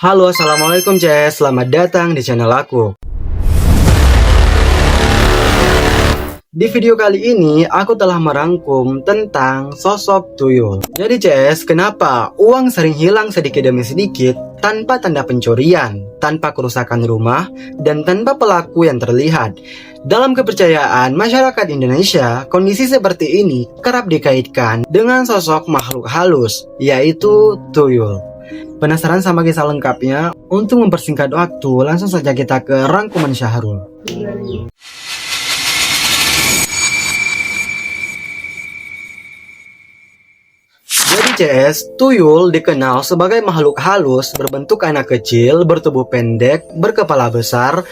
Halo, assalamualaikum CS, selamat datang di channel aku. Di video kali ini, aku telah merangkum tentang sosok tuyul. Jadi CS, kenapa uang sering hilang sedikit demi sedikit tanpa tanda pencurian, tanpa kerusakan rumah, dan tanpa pelaku yang terlihat? Dalam kepercayaan masyarakat Indonesia, kondisi seperti ini kerap dikaitkan dengan sosok makhluk halus, yaitu tuyul. Penasaran sama kisah lengkapnya? Untuk mempersingkat waktu, langsung saja kita ke rangkuman Syahrul. Jadi CS, tuyul dikenal sebagai makhluk halus berbentuk anak kecil, bertubuh pendek, berkepala besar,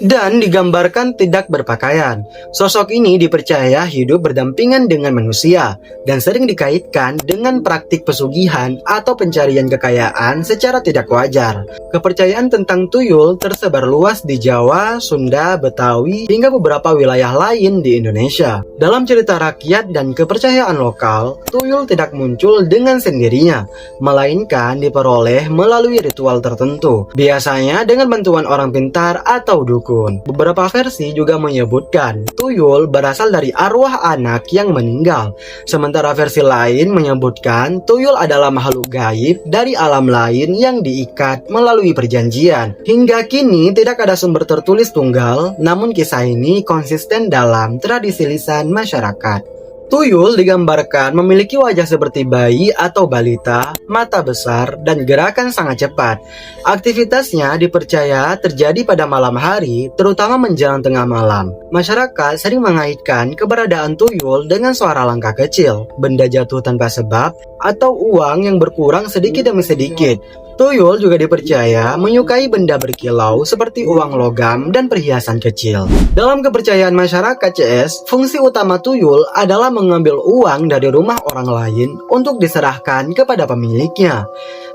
dan digambarkan tidak berpakaian. Sosok ini dipercaya hidup berdampingan dengan manusia dan sering dikaitkan dengan praktik pesugihan atau pencarian kekayaan secara tidak wajar. Kepercayaan tentang tuyul tersebar luas di Jawa, Sunda, Betawi, hingga beberapa wilayah lain di Indonesia. Dalam cerita rakyat dan kepercayaan lokal, tuyul tidak muncul dengan sendirinya, melainkan diperoleh melalui ritual tertentu, biasanya dengan bantuan orang pintar atau dukun. Beberapa versi juga menyebutkan tuyul berasal dari arwah anak yang meninggal. Sementara versi lain menyebutkan tuyul adalah makhluk gaib dari alam lain yang diikat melalui perjanjian. Hingga kini tidak ada sumber tertulis tunggal, namun kisah ini konsisten dalam tradisi lisan masyarakat. Tuyul digambarkan memiliki wajah seperti bayi atau balita, mata besar, dan gerakan sangat cepat. Aktivitasnya dipercaya terjadi pada malam hari, terutama menjelang tengah malam. Masyarakat sering mengaitkan keberadaan tuyul dengan suara langkah kecil, benda jatuh tanpa sebab, atau uang yang berkurang sedikit demi sedikit. Tuyul juga dipercaya menyukai benda berkilau seperti uang logam dan perhiasan kecil. Dalam kepercayaan masyarakat CS, fungsi utama tuyul adalah mengambil uang dari rumah orang lain untuk diserahkan kepada pemiliknya.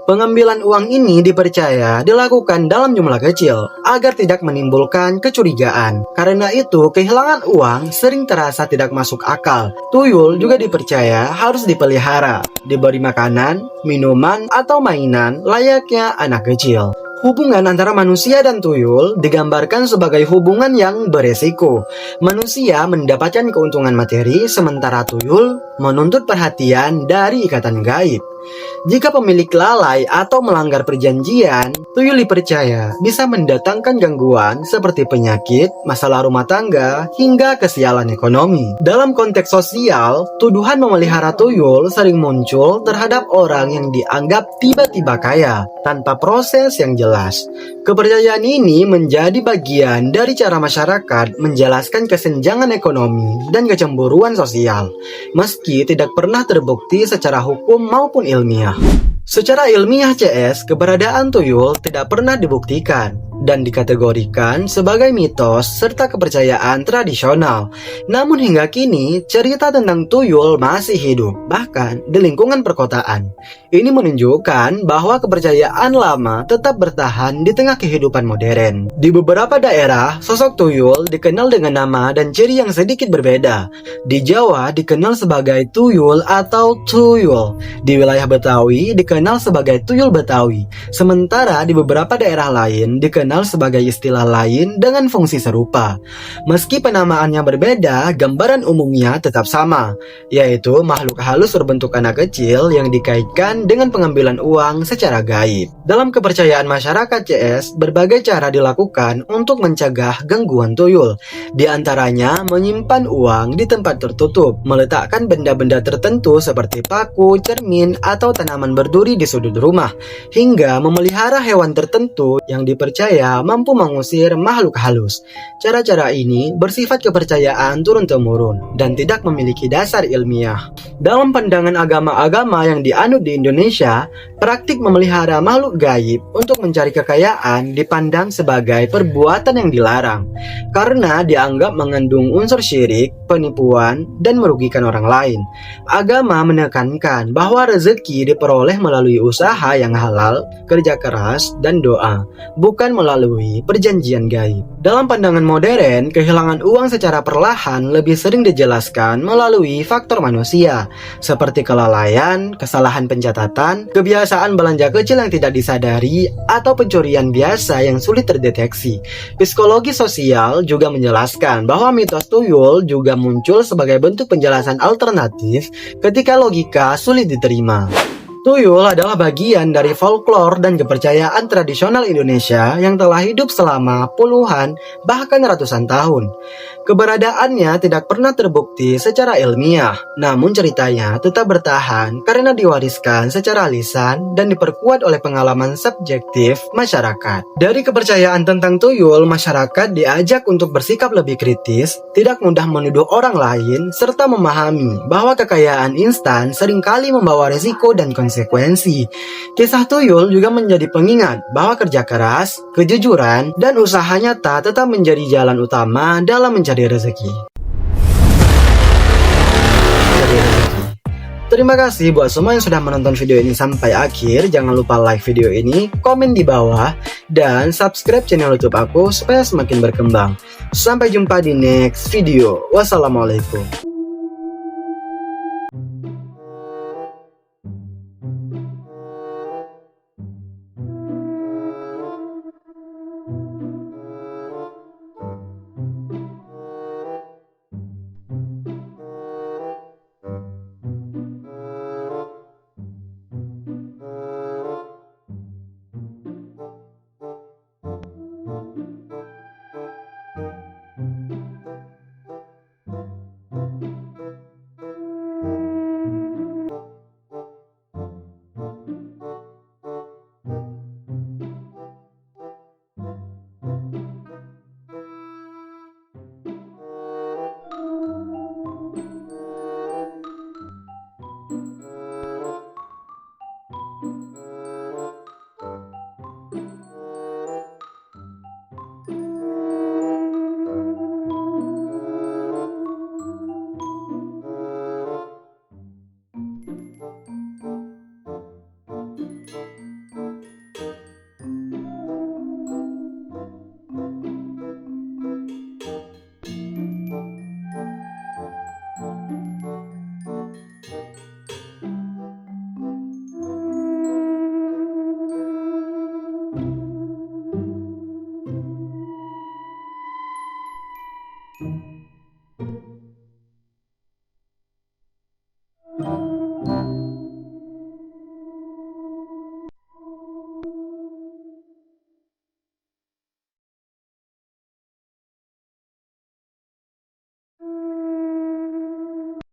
Pengambilan uang ini dipercaya dilakukan dalam jumlah kecil agar tidak menimbulkan kecurigaan. Karena itu, kehilangan uang sering terasa tidak masuk akal. Tuyul juga dipercaya harus dipelihara, diberi makanan, minuman, atau mainan layaknya anak kecil. Hubungan antara manusia dan tuyul digambarkan sebagai hubungan yang beresiko. Manusia mendapatkan keuntungan materi, sementara tuyul menuntut perhatian dari ikatan gaib. Jika pemilik lalai atau melanggar perjanjian, tuyul dipercaya bisa mendatangkan gangguan seperti penyakit, masalah rumah tangga, hingga kesialan ekonomi. Dalam konteks sosial, tuduhan memelihara tuyul sering muncul terhadap orang yang dianggap tiba-tiba kaya, tanpa proses yang jelas. Kepercayaan ini menjadi bagian dari cara masyarakat menjelaskan kesenjangan ekonomi dan kecemburuan sosial, meski tidak pernah terbukti secara hukum maupun ilmiah. Secara ilmiah CS, keberadaan tuyul tidak pernah dibuktikan dan dikategorikan sebagai mitos serta kepercayaan tradisional. Namun hingga kini, cerita tentang tuyul masih hidup, bahkan di lingkungan perkotaan. Ini menunjukkan bahwa kepercayaan lama tetap bertahan di tengah kehidupan modern. Di beberapa daerah, sosok tuyul dikenal dengan nama dan ciri yang sedikit berbeda. Di Jawa dikenal sebagai tuyul atau tuyul. Di wilayah Betawi dikenal sebagai tuyul Betawi. Sementara di beberapa daerah lain dikenal sebagai istilah lain dengan fungsi serupa. Meski penamaannya berbeda, gambaran umumnya tetap sama, yaitu makhluk halus berbentuk anak kecil yang dikaitkan dengan pengambilan uang secara gaib. Dalam kepercayaan masyarakat CS, berbagai cara dilakukan untuk mencegah gangguan tuyul. Di antaranya menyimpan uang di tempat tertutup, meletakkan benda-benda tertentu seperti paku, cermin, atau tanaman berduri di sudut rumah, hingga memelihara hewan tertentu yang dipercaya mampu mengusir makhluk halus. Cara-cara ini bersifat kepercayaan turun-temurun dan tidak memiliki dasar ilmiah. Dalam pandangan agama-agama yang dianut di Indonesia, Praktik memelihara makhluk gaib untuk mencari kekayaan dipandang sebagai perbuatan yang dilarang karena dianggap mengandung unsur syirik, penipuan, dan merugikan orang lain. Agama menekankan bahwa rezeki diperoleh melalui usaha yang halal, kerja keras, dan doa, bukan melalui perjanjian gaib. Dalam pandangan modern, kehilangan uang secara perlahan lebih sering dijelaskan melalui faktor manusia, seperti kelalaian, kesalahan pencatatan, kebiasaan belanja kecil yang tidak disadari, atau pencurian biasa yang sulit terdeteksi. Psikologi sosial juga menjelaskan bahwa mitos tuyul juga muncul sebagai bentuk penjelasan alternatif ketika logika sulit diterima. Tuyul adalah bagian dari folklore dan kepercayaan tradisional Indonesia yang telah hidup selama puluhan bahkan ratusan tahun. Keberadaannya tidak pernah terbukti secara ilmiah, namun ceritanya tetap bertahan karena diwariskan secara lisan dan diperkuat oleh pengalaman subjektif masyarakat. Dari kepercayaan tentang tuyul, masyarakat diajak untuk bersikap lebih kritis, tidak mudah menuduh orang lain, serta memahami bahwa kekayaan instan seringkali membawa resiko dan konsekuensi. Kisah tuyul juga menjadi pengingat bahwa kerja keras, kejujuran, dan usaha nyata tetap menjadi jalan utama dalam mencari rezeki. Terima kasih buat semua yang sudah menonton video ini sampai akhir. Jangan lupa like video ini, komen di bawah, dan subscribe channel YouTube aku supaya semakin berkembang. Sampai jumpa di next video. Wassalamualaikum.